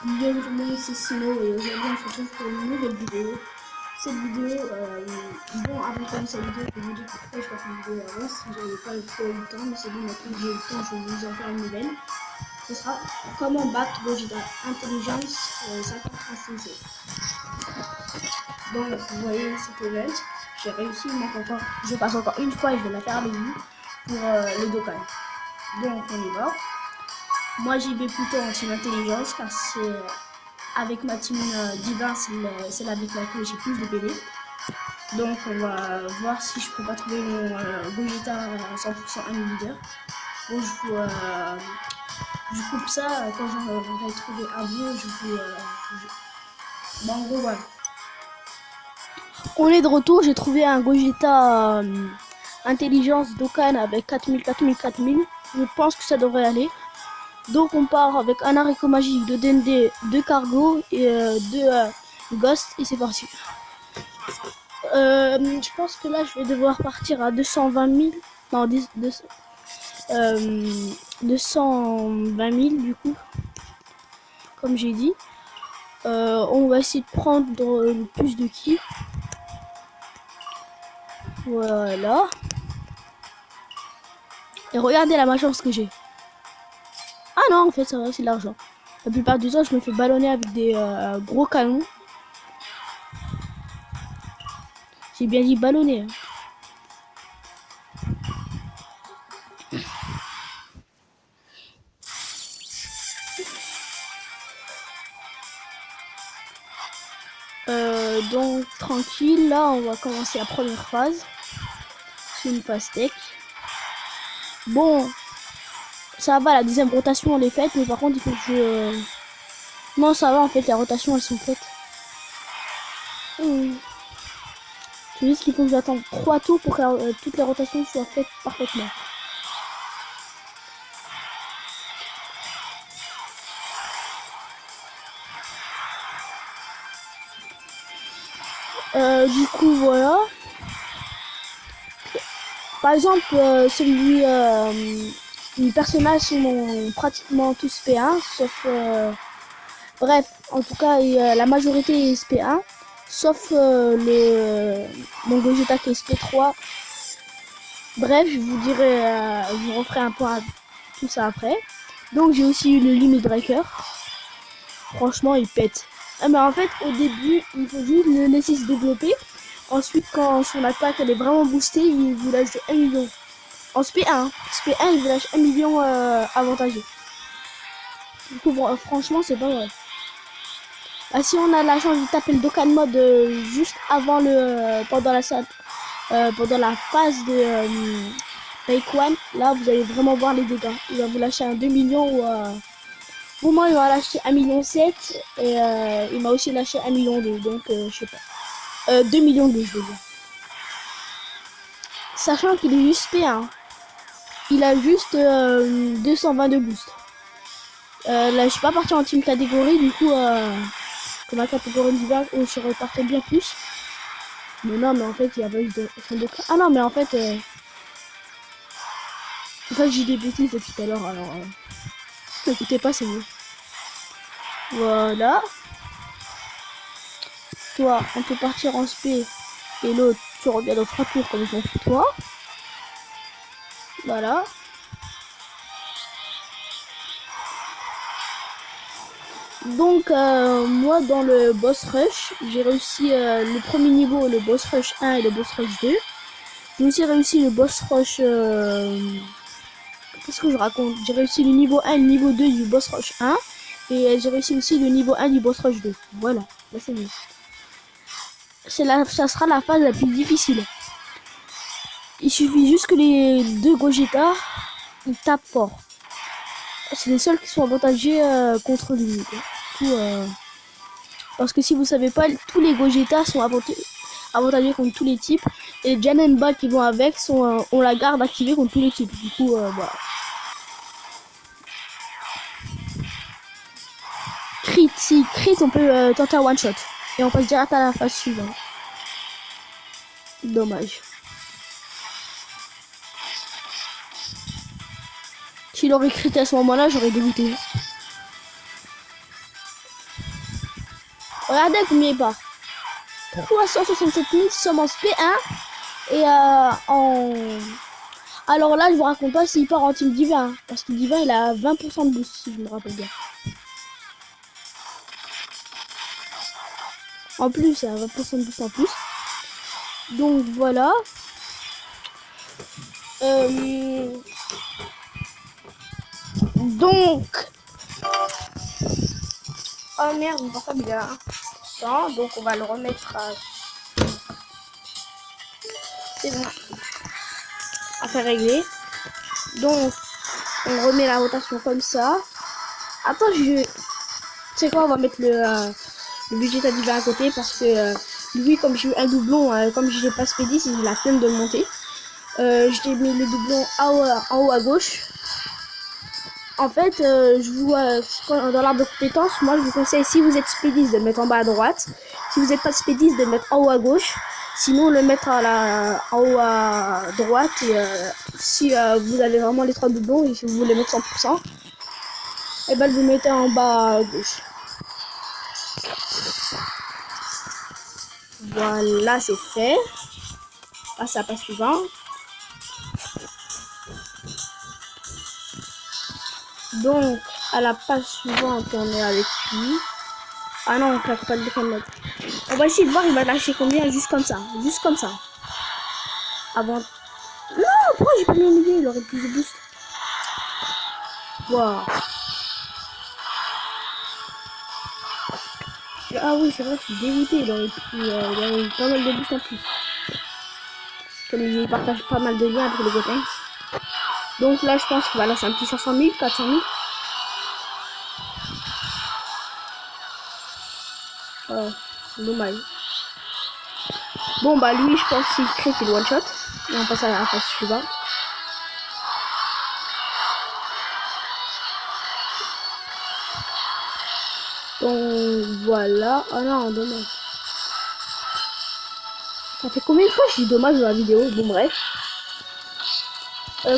Bienvenue, c'est Sino et aujourd'hui on se retrouve pour une nouvelle vidéo. Cette vidéo, bon avant de commencer la vidéo, je vais vous dire pourquoi je passe une vidéo avant, si j'avais pas trop eu le temps, mais c'est bon, maintenant que j'ai eu le temps, je vais vous en faire une nouvelle. Ce sera comment battre Gogeta Intelligence 5036. Donc vous voyez cet event, j'ai réussi, il manque encore, je passe encore une fois et je vais la faire avec vous pour les Dokkan. Donc on y va. Moi j'y vais plutôt en team intelligence car c'est avec ma team divin, c'est celle avec laquelle j'ai plus de PV. Donc on va voir si je peux pas trouver mon Gogeta à 100% un leader. Bon je coupe ça quand j'aurai trouvé un bleu, je vous bon, en gros voilà. On est de retour, j'ai trouvé un Gogeta intelligence Dokkan avec 4000. Je pense que ça devrait aller. Donc on part avec un haricot magique, 2 Dende, 2 Cargo et 2 Ghost et c'est parti. Je pense que là je vais devoir partir à 220 000, non 220 000 du coup, comme j'ai dit. On va essayer de prendre le plus de kills. Voilà. Et regardez la malchance que j'ai. Ah non, en fait ça va, c'est de l'argent. La plupart du temps je me fais ballonner avec des gros canons. J'ai bien dit ballonner. Donc tranquille, là on va commencer la première phase. C'est une phase tech. Bon, ça va, la deuxième rotation elle est faite, mais par contre il faut que je... Non ça va en fait, les rotations elles sont faites. C'est juste qu'il faut que j'attende 3 tours pour que toutes les rotations soient faites parfaitement. Du coup voilà. Par exemple, les personnages sont pratiquement tous P1, sauf... bref, en tout cas, la majorité est SP1, sauf mon Gogeta qui est SP3. Bref, je vous dirai, je vous referai un point à tout ça après. Donc j'ai aussi eu le Limit Breaker. Franchement, il pète. Ah, mais en fait, au début, il faut juste le laisser se développer. Ensuite, quand son attaque elle est vraiment boostée, il vous lâche 1 million. En SP1, SP1 il vous lâche 1 million avantagé. Du coup, franchement, c'est pas vrai. Ah, si on a la chance de taper le Dokkan mode juste avant pendant la phase de Take One, là vous allez vraiment voir les dégâts. Il va vous lâcher un 2 millions ou pour moi il m'a lâché 1,7 million et il m'a aussi lâché 1,2 million, donc je sais pas. 2 millions je veux dire. Sachant qu'il est juste P1. Il a juste 222 boosts. Là je suis pas parti en team catégorie, du coup comme la catégorie d'hiver où je repartais bien plus. Mais non, mais en fait il y a pas eu de... Ah non, mais en fait j'ai des bêtises depuis tout à l'heure, alors n'écoutez pas, c'est mieux. Voilà. Toi on peut partir en spé et l'autre tu reviens dans 3 tours comme je m'en fous toi. Voilà. Donc moi dans le boss rush, j'ai réussi le premier niveau, le boss rush 1 et le boss rush 2. J'ai aussi réussi le boss rush... Qu'est-ce que je raconte? J'ai réussi le niveau 1 et le niveau 2 du boss rush 1. Et j'ai réussi aussi le niveau 1 du boss rush 2. Voilà, là c'est mieux. Ça sera la phase la plus difficile. Il suffit juste que les deux Gogeta ils tapent fort. C'est les seuls qui sont avantagés contre lui. Du coup, parce que si vous savez pas, tous les Gogeta sont avantagés contre tous les types. Et les Janemba qui vont avec on la garde activée contre tous les types. Du coup, voilà. Crit, si crit, on peut tenter un one shot. Et on passe direct à la phase suivante. Dommage. S'il aurait crité à ce moment-là, j'aurais dégoûté. Regardez combien il part. 367 000 sommes en SP1 et alors là je vous raconte pas s'il part en team divin hein, parce que divin il a 20% de boost si je me rappelle bien. En plus il a 20% de boost en plus. Donc voilà. Donc oh merde mon portable il est à 100 donc on va le remettre à... C'est bon. Affaire réglée. Donc on remet la rotation comme ça. Attends tu sais quoi, on va mettre le Vegeta divin à côté parce que lui comme j'ai eu un doublon, comme je l'ai pas speedy, c'est la flemme de le monter. Je t'ai mis le doublon en haut à gauche. En fait, je vous dans l'arbre de compétences, moi je vous conseille si vous êtes speediste de le mettre en bas à droite, si vous n'êtes pas speediste de le mettre en haut à gauche, sinon le mettre en haut à droite et si vous avez vraiment les 3 doublons et si vous voulez mettre 100%, et ben vous mettez en bas à gauche. Voilà, c'est fait. Passe à la page suivante. Donc, à la page suivante, on est avec lui. Ah non, on claque pas le mode. On va essayer de voir, il va lâcher combien, juste comme ça. Juste comme ça. Avant... Non, pourquoi j'ai pas mis un milieu, il aurait plus de boost. Wow. Ah oui, c'est vrai, je suis dégoûté, il aurait eu pas mal de boost en plus. Comme il partage pas mal de liens avec les Gotenks. Donc là, je pense qu'il va lâcher un petit 500 000, 400 000. Dommage. Bon bah lui je pense qu'il crée qu'il one shot. Et on passe à la phase suivante. Donc voilà. Oh non, dommage. Ça fait combien de fois je dis dommage dans la vidéo? Bon bref.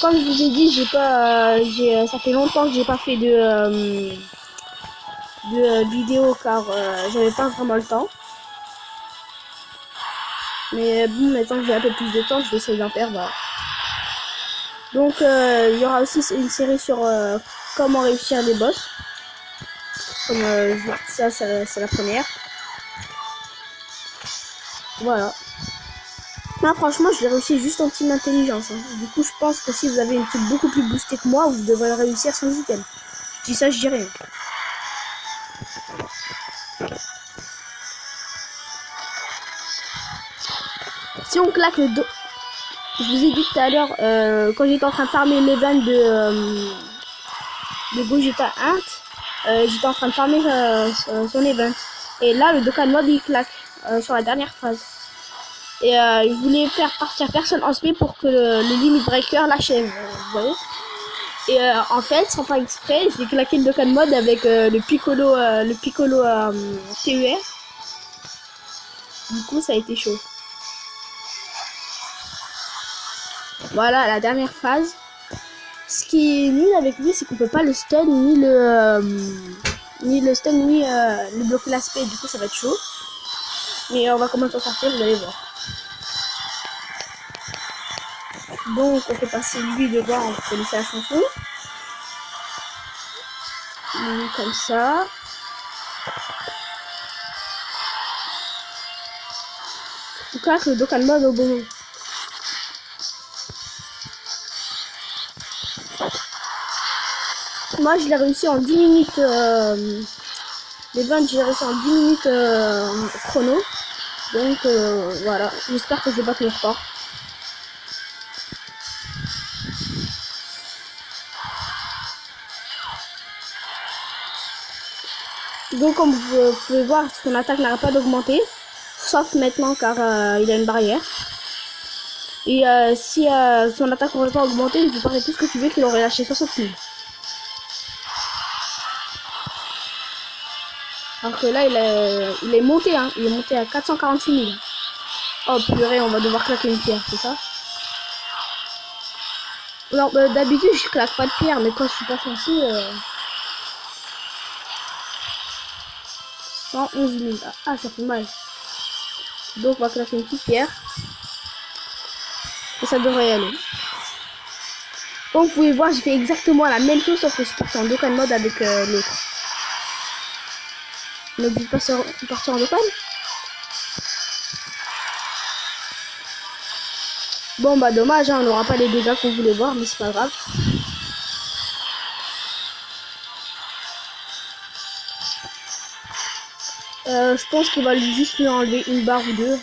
Comme je vous ai dit, ça fait longtemps que j'ai pas fait de vidéo car j'avais pas vraiment le temps. Mais bon, maintenant que j'ai un peu plus de temps, je vais essayer d'en faire. Voilà. Donc il y aura aussi une série sur comment réussir les boss. Comme ça, c'est la première. Voilà. Moi, franchement, je l'ai réussi juste en team intelligence. Hein. Du coup, je pense que si vous avez une team beaucoup plus boostée que moi, vous devrez le réussir sans item. Je dis ça, je dis rien. Si on claque le dos... Je vous ai dit tout à l'heure, quand j'étais en train de farmer l'event de Gogeta Int, j'étais en train de farmer son event. Et là, le Dokkan Mob, il claque sur la dernière phase. Et je voulais faire partir personne en SP pour que le Limit Breaker l'achève, vous voyez. Et en fait, sans faire exprès, j'ai claqué le Dokkan Mode avec le Piccolo TER. Du coup, ça a été chaud. Voilà, la dernière phase. Ce qui est nul avec lui, c'est qu'on peut pas le stun, ni le bloquer l'aspect. Du coup, ça va être chaud. Mais on va comment s'en sortir, vous allez voir. Donc, on fait passer lui devant, on peut laisser la chanson. Lui comme ça. En tout cas, le Dokkan Mode au bon moment. Moi, je l'ai réussi en 10 minutes. Les 20, j'ai réussi en 10 minutes chrono. Donc, voilà. J'espère que je vais battre le record. Donc, comme vous pouvez voir, son attaque n'arrête pas d'augmenter. Sauf maintenant, car il a une barrière. Et si son attaque n'aurait pas augmenté, il peut parler tout ce que tu veux qu'il aurait lâché 60 000. Alors que là, il est monté, hein. Il est monté à 448 000. Oh purée, on va devoir claquer une pierre, c'est ça? Alors, d'habitude, je claque pas de pierre, mais quand je suis pas chanceux, 111 000. Ah, ça fait mal. Donc on va classer une petite pierre. Et ça devrait y aller. Comme vous pouvez voir, j'ai fait exactement la même chose, sauf que je suis parti en Dokkan mode avec l'autre. Ne vous pas partir en Dokkan. Bon bah dommage, hein, on n'aura pas les dégâts qu'on voulait voir, mais c'est pas grave. Je pense qu'il va juste lui enlever une barre ou deux.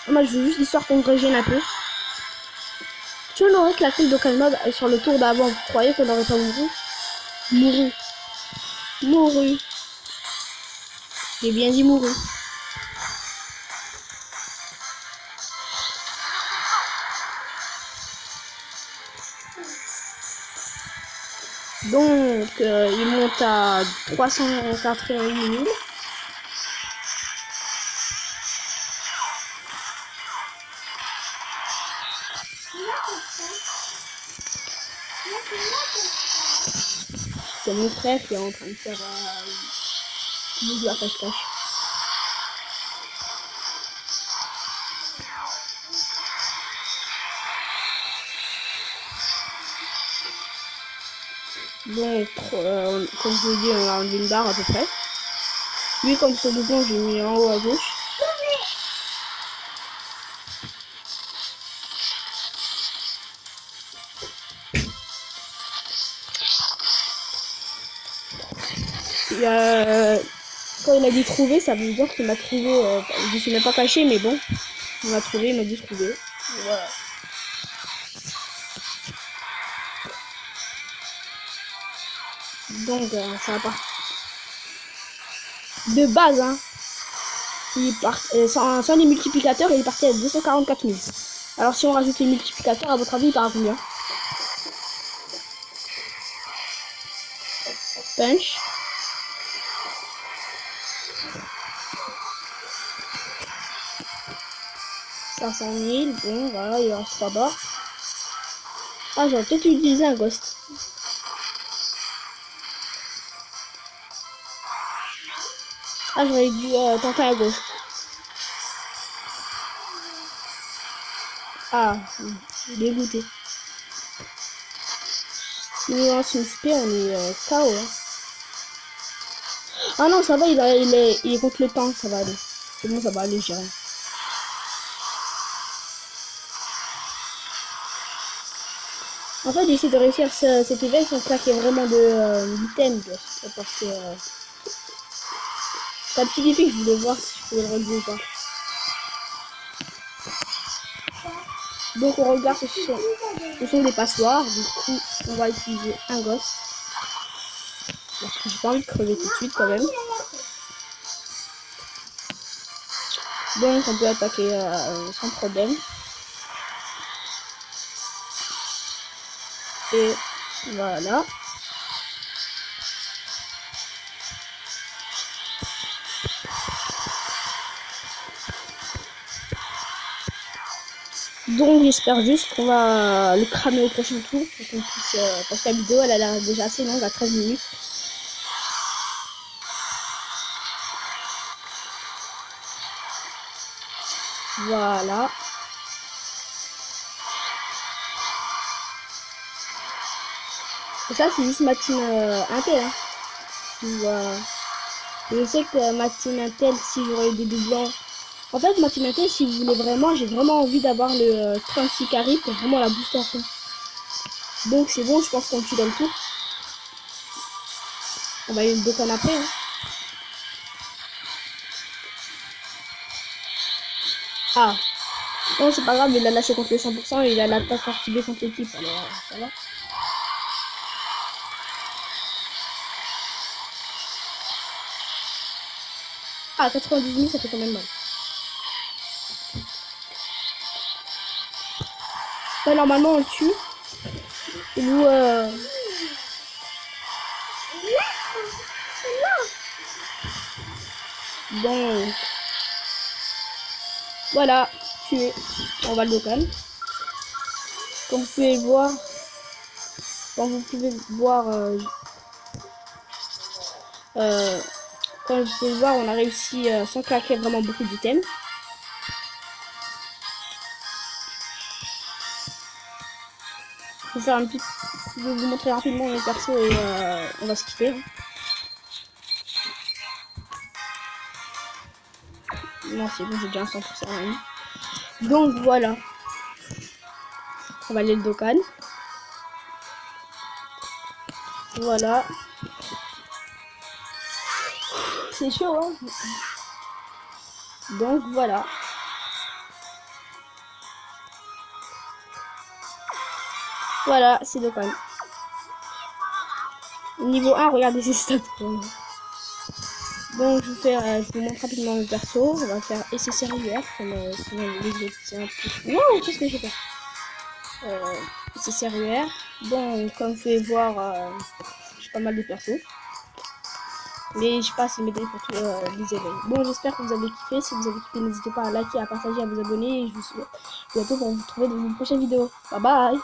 Moi je veux juste l'histoire qu'on régène un peu. Tu aurais claqué le Dokkan mode sur le tour d'avant, vous croyez qu'on n'aurait pas mouru? Mouru. J'ai bien dit mouru. Donc, il monte à 388 000. C'est mon frère qui est en train de faire du cache-cache. Donc, comme je vous dis, on a enlevé une barre à peu près. Lui, comme ce doublon, j'ai mis en haut à gauche. Quand il a dit trouver, ça veut dire qu'il m'a trouvé. Je ne suis même pas caché, mais bon, on m'a trouvé, il m'a dit trouver. Voilà. Donc, ça va pas. De base, hein. Il part, sans les multiplicateurs, il est parti à 244 000. Alors, si on rajoute les multiplicateurs, à votre avis, il part à combien? Punch. « 500 000, bon, voilà, il reste pas bas. Ah, j'aurais peut-être utilisé un ghost. Ah, j'aurais dû tenter un ghost. Ah, dégoûté. Si on lance une spé, on est KO. Hein. Ah non, ça va, il est contre le temps, ça va aller. C'est bon, ça va aller, j'ai rien. En fait, j'essaie de réussir cet éveil sans claquer vraiment d'items. Parce que c'est un petit défi que je voulais voir si je pouvais le relever ou pas. Donc on regarde, ce sont des passoires. Du coup, on va utiliser un ghost. Parce que j'ai pas envie de crever tout de suite quand même. Donc on peut attaquer sans problème. Et voilà. Donc j'espère juste qu'on va le cramer au prochain tour pour qu'on puisse, parce que la vidéo elle a l'air déjà assez longue à 13 minutes. Voilà. Et ça c'est juste ma team Intel. Hein. Je sais que ma team Intel, si j'aurais eu des doublons. En fait, ma team Intel, si vous voulez vraiment, j'ai vraiment envie d'avoir le 36 carry pour vraiment la booster à fond. Donc c'est bon, je pense qu'on tue dans le tour. On va aller le Dokkan après. Hein. Ah. Non, c'est pas grave, il a lâché contre les 100% et il a l'attaque activée contre l'équipe. Alors, ça va. Ah, 90 000, ça fait quand même mal. Ouais, normalement, on le tue. Et nous, donc, voilà, tué. On va le Dokkan. Comme vous pouvez le voir, Comme vous pouvez le voir, on a réussi sans claquer vraiment beaucoup d'items. Je vais vous montrer rapidement les persos et on va se quitter. Non, c'est bon, j'ai déjà un 100% en ligne. Donc voilà. On va aller le Dokkan. Voilà. C'est chaud, hein. Donc voilà. Voilà, c'est Dokkan. Niveau 1, regardez ces stats. Donc je vous montre rapidement le perso. On va faire SSRUR comme sinon les autres c'est un peu. Non, qu'est-ce que j'ai fait SSRUR. Bon, comme vous pouvez voir, j'ai pas mal de persos. Mais je passe mes données pour tous les événements. Bon, j'espère que vous avez kiffé. Si vous avez kiffé, n'hésitez pas à liker, à partager, à vous abonner. Et je vous souhaite bientôt pour vous retrouver dans une prochaine vidéo. Bye bye.